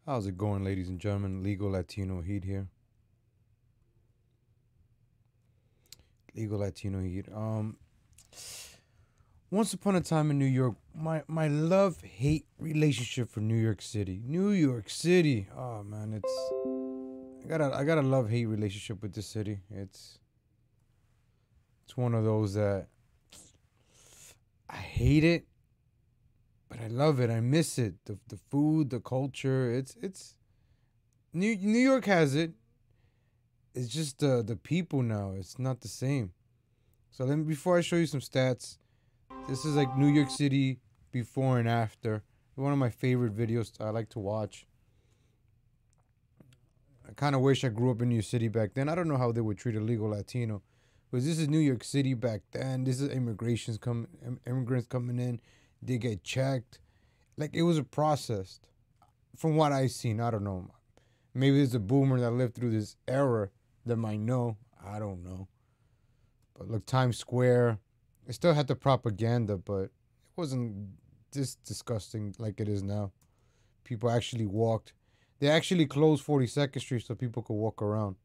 How's it going, ladies and gentlemen? Legal Latino Heat here. Legal Latino Heat. Once upon a time in New York, my love hate relationship for New York City. New York City. Oh man, I got a love hate relationship with this city. It's one of those that I hate it, but I love it. I miss it. The food, the culture. It's New York has it. It's just the people now. It's not the same. So then, before I show you some stats, this is like New York City before and after. One of my favorite videos I like to watch. I kind of wish I grew up in New York City back then. I don't know how they would treat a legal Latino, because this is New York City back then. This is immigrants coming in. They get checked. Like, it was a process. From what I seen, I don't know. Maybe there's a boomer that lived through this era that might know. I don't know. But look, Times Square, it still had the propaganda, but it wasn't this disgusting like it is now. People actually walked. They actually closed 42nd Street so people could walk around.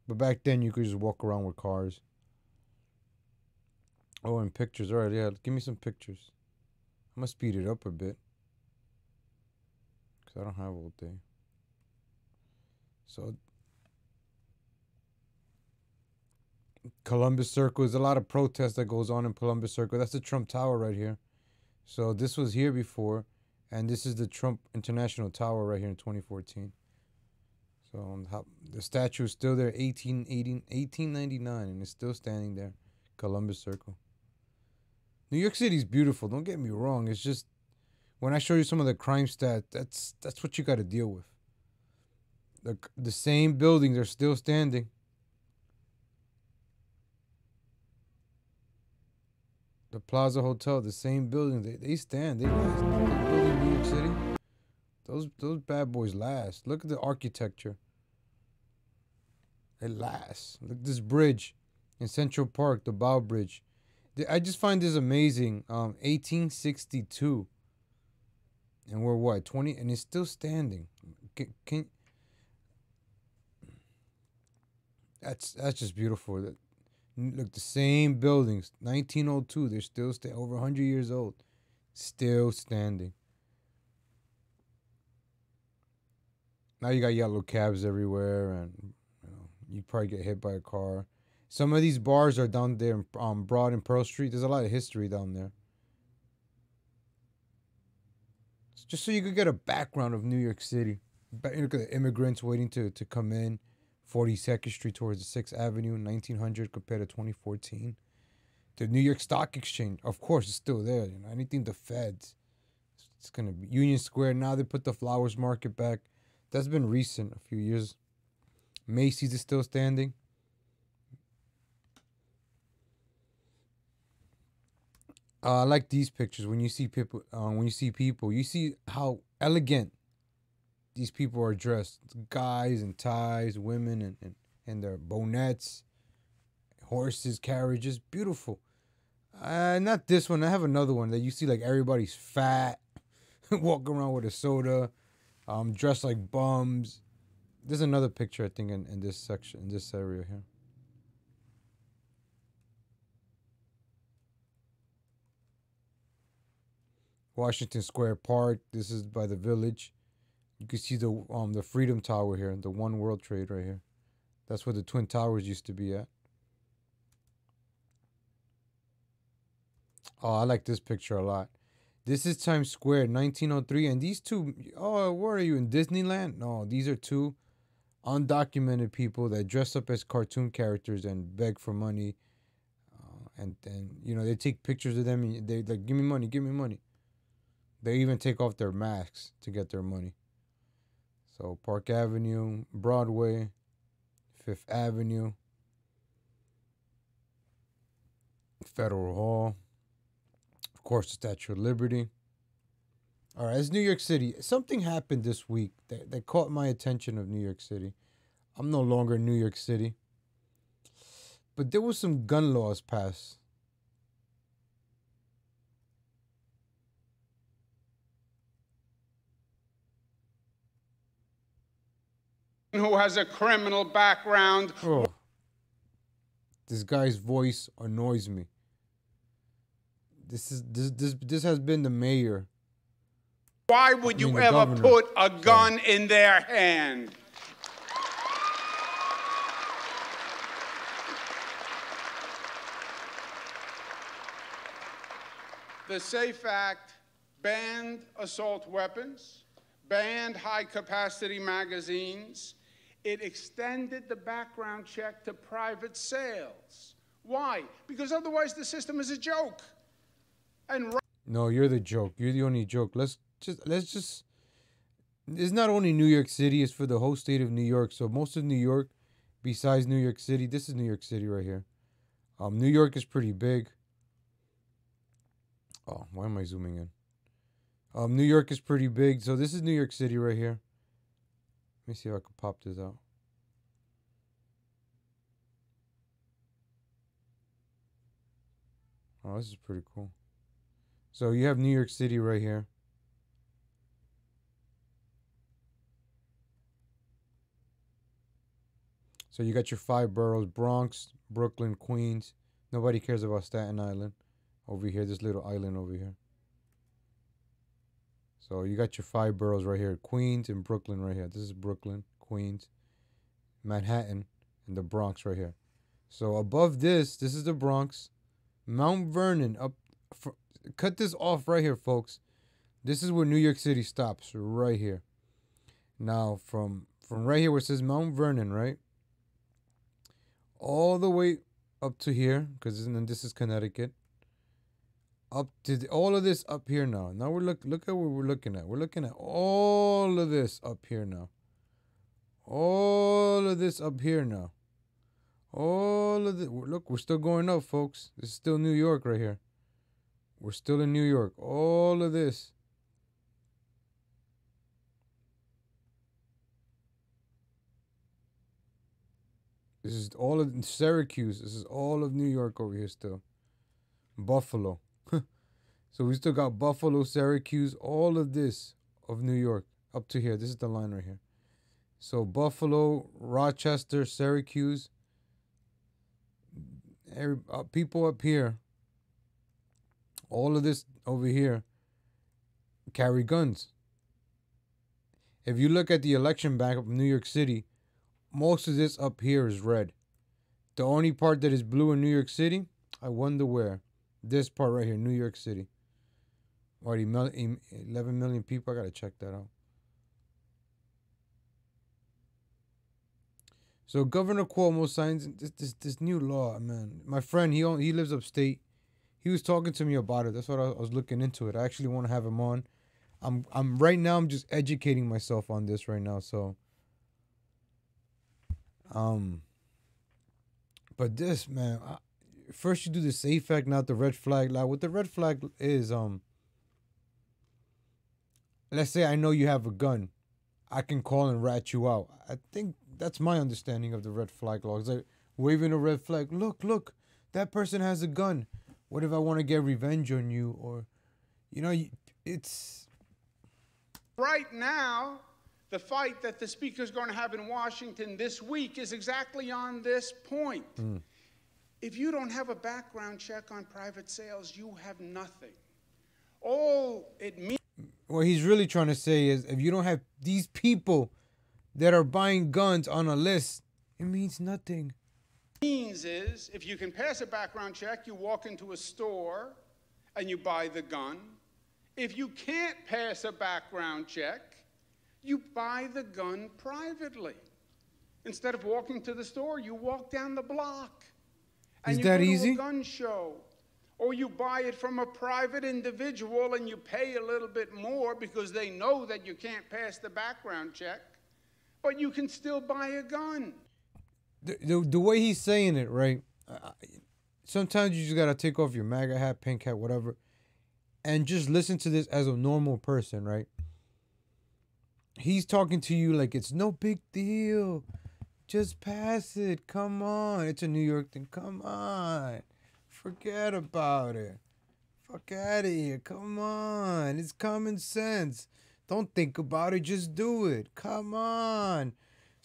But back then, you could just walk around with cars. Oh, and pictures. All right, yeah, give me some pictures. I'm going to speed it up a bit, because I don't have all day. So, Columbus Circle, there's a lot of protest that goes on in Columbus Circle. That's the Trump Tower right here. So this was here before, and this is the Trump International Tower right here in 2014. So the statue is still there, 1899, and it's still standing there, Columbus Circle. New York City is beautiful. Don't get me wrong. It's just when I show you some of the crime stats, that's what you got to deal with. The same buildings are still standing. The Plaza Hotel, the same building, they stand. They last. Those buildings in New York City, those bad boys last. Look at the architecture. It lasts. Look at this bridge in Central Park, the Bow Bridge. I just find this amazing. 1862, and we're what 20, and it's still standing. Can that's just beautiful. Look, the same buildings, 1902. They're still over 100 years old, still standing. Now you got yellow cabs everywhere, and you'd probably get hit by a car. Some of these bars are down there in Broad and Pearl Street. There's a lot of history down there. Just so you could get a background of New York City. Look at the immigrants waiting to come in. 42nd Street towards the 6th Avenue, 1900 compared to 2014. The New York Stock Exchange, of course, is still there. Anything the Feds, it's gonna be Union Square. Now they put the Flowers Market back. That's been recent, a few years. Macy's is still standing. I like these pictures. When you see people, you see how elegant these people are dressed. Guys in ties, women and their bonnets, horses, carriages, beautiful. Not this one. I have another one that you see like everybody's fat, walking around with a soda, dressed like bums. There's another picture I think in this section, in this area here. Washington Square Park. This is by the Village. You can see the Freedom Tower here, the One World Trade right here. That's where the Twin Towers used to be at. Oh, I like this picture a lot. This is Times Square, 1903, and these two. Oh, where are you, in Disneyland? No, these are two undocumented people that dress up as cartoon characters and beg for money. And they take pictures of them and they like, give me money, give me money. They even take off their masks to get their money. So Park Avenue, Broadway, Fifth Avenue, Federal Hall, of course, the Statue of Liberty. All right, it's New York City. Something happened this week that caught my attention of New York City. I'm no longer in New York City, but there was some gun laws passed. who has a criminal background. Oh, this guy's voice annoys me. This has been the mayor. Why would you ever governor. put a gun in their hand? The SAFE Act banned assault weapons, banned high-capacity magazines. It extended the background check to private sales. Why? Because otherwise the system is a joke. And no, you're the joke. You're the only joke. Let's just. It's not only New York City. It's for the whole state of New York. So most of New York, besides New York City, this is New York City right here. New York is pretty big. Oh, why am I zooming in? New York is pretty big. So this is New York City right here. Let me see if I can pop this out. Oh, this is pretty cool. So you have New York City right here. So you got your 5 boroughs: Bronx, Brooklyn, Queens. Nobody cares about Staten Island. Over here, this little island over here. So you got your 5 boroughs right here: Queens and Brooklyn right here. This is Brooklyn, Queens, Manhattan, and the Bronx right here. So above this is the Bronx. Mount Vernon up. Cut this off right here, folks. This is where New York City stops, right here. Now, from right here where it says Mount Vernon, right? All the way up to here, because this is Connecticut. Up to all of this up here now. Now look at what we're looking at. We're looking at all of this up here now. All of this up here now. All of the look, we're still going up, folks. This is still New York right here. We're still in New York. All of this. This is all of Syracuse. This is all of New York over here still. Buffalo. So we still got Buffalo, Syracuse, all of this of New York up to here. This is the line right here. So Buffalo, Rochester, Syracuse. People up here. All of this over here carry guns. If you look at the election map of New York City, most of this up here is red. The only part that is blue in New York City, I wonder where. This part right here, New York City. What, 11 million people? I gotta check that out. So Governor Cuomo signs this new law, man. My friend, he lives upstate. He was talking to me about it. That's what I was looking into it. I actually want to have him on. I'm right now. I'm just educating myself on this right now. So, but this, man, first you do the SAFE Act, not the red flag law. What the red flag is, let's say I know you have a gun, I can call and rat you out. I think that's my understanding of the red flag law. It's like waving a red flag. Look, that person has a gun. What if I want to get revenge on you? Or, it's... Right now, the fight that the Speaker's going to have in Washington this week is exactly on this point. If you don't have a background check on private sales, you have nothing. All it means... What he's really trying to say is, if you don't have these people that are buying guns on a list, it means nothing. Means is, if you can pass a background check, you walk into a store and you buy the gun. If you can't pass a background check, you buy the gun privately. Instead of walking to the store, you walk down the block. And is that you go easy? to a gun show. Or you buy it from a private individual and you pay a little bit more because they know that you can't pass the background check, but you can still buy a gun. The way he's saying it, right? Sometimes you just gotta take off your MAGA hat, pink hat, whatever, and just listen to this as a normal person, right? He's talking to you like it's no big deal. Just pass it. Come on. It's a New York thing. Come on. Forget about it. Fuck out of here. Come on. It's common sense. Don't think about it. Just do it. Come on.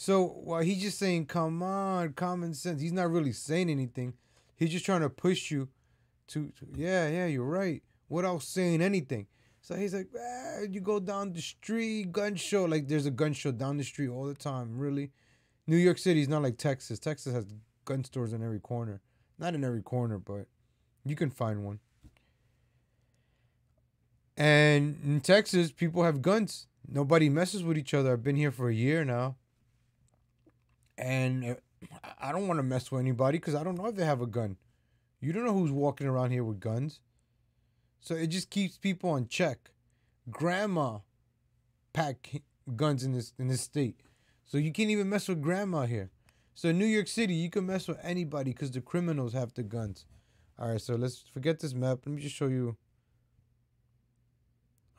So while he's just saying, come on, common sense, he's not really saying anything. He's just trying to push you yeah, you're right, without saying anything. So he's like, you go down the street, gun show. Like there's a gun show down the street all the time, really. New York City is not like Texas. Texas has gun stores in every corner. Not in every corner, but you can find one. And in Texas, people have guns. Nobody messes with each other. I've been here for a year now. And I don't want to mess with anybody because I don't know if they have a gun. You don't know who's walking around here with guns. So it just keeps people on check. Grandma pack guns in this state. So you can't even mess with grandma here. So in New York City, you can mess with anybody because the criminals have the guns. All right, so let's forget this map. Let me just show you.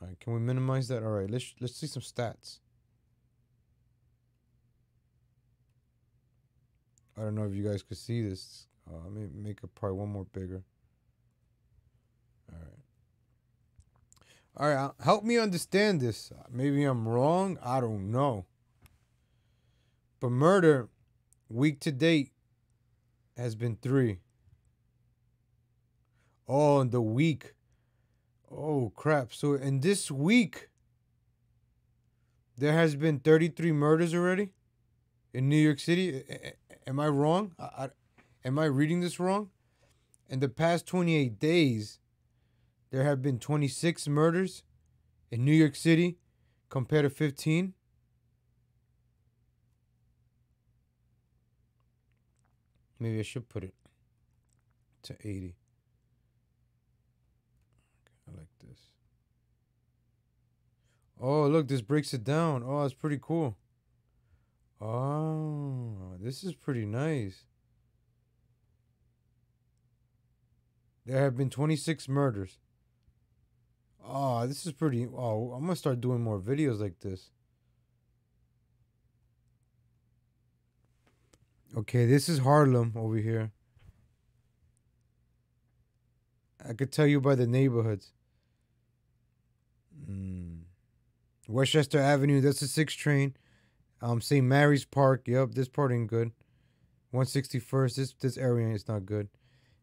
All right, can we minimize that? All right, let's see some stats. I don't know if you guys could see this. Let me make it probably one more bigger. All right. All right, help me understand this. Maybe I'm wrong. I don't know. But murder, week to date, has been 3. Oh, and the week. Oh, crap. So in this week, there has been 33 murders already in New York City. Am I wrong? Am I reading this wrong? In the past 28 days, there have been 26 murders in New York City compared to 15. Maybe I should put it to 80. I like this. Oh, look, this breaks it down. Oh, it's pretty cool. Oh, this is pretty nice. There have been 26 murders. Oh, this is pretty. Oh, I'm going to start doing more videos like this. Okay, this is Harlem over here. I could tell you by the neighborhoods. Westchester Avenue, that's the 6th train. St. Mary's Park, yep, this part ain't good. 161st, this area is not good.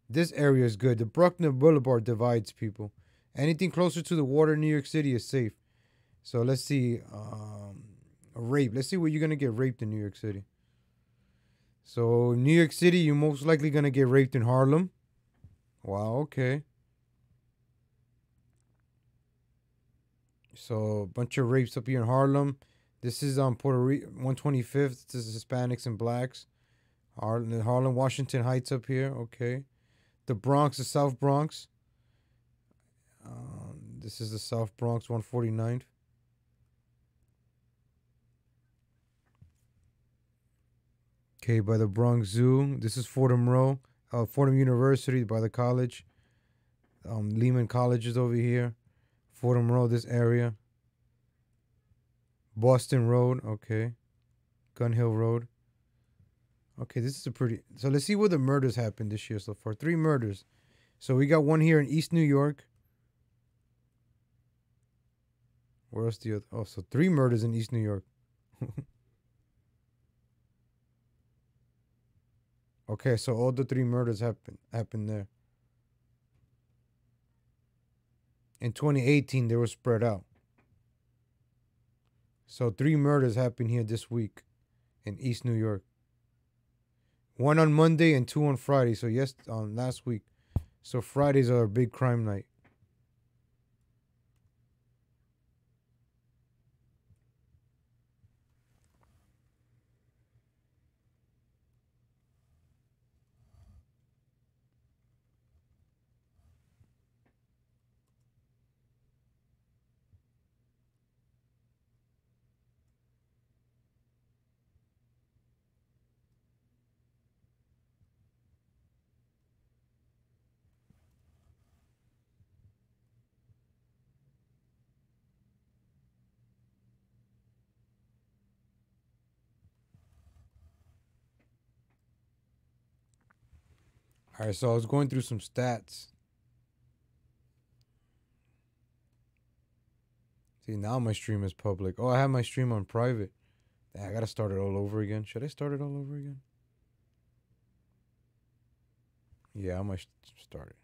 This area is good. The Bruckner Boulevard divides people. Anything closer to the water in New York City is safe. So let's see, a rape. Let's see where you're gonna get raped in New York City. So New York City, you're most likely gonna get raped in Harlem. Wow, okay. So a bunch of rapes up here in Harlem. This is on Puerto Rico, 125th. This is Hispanics and blacks. Harlem, Washington Heights up here. Okay. The Bronx, the South Bronx. This is the South Bronx, 149th. Okay, by the Bronx Zoo. This is Fordham Row. Fordham University by the college. Lehman College is over here. Fordham Road, this area. Boston Road, okay. Gun Hill Road. Okay, this is a pretty... So let's see where the murders happened this year so far. 3 murders. So we got one here in East New York. Where else the other... Oh, so 3 murders in East New York. Okay, so all the 3 murders happened there. In 2018, they were spread out. So 3 murders happened here this week in East New York. 1 on Monday and 2 on Friday. So last week. So Fridays are a big crime night. All right, so I was going through some stats. See, now my stream is public. Oh, I have my stream on private. I gotta start it all over again. Should I start it all over again? Yeah, I might start it.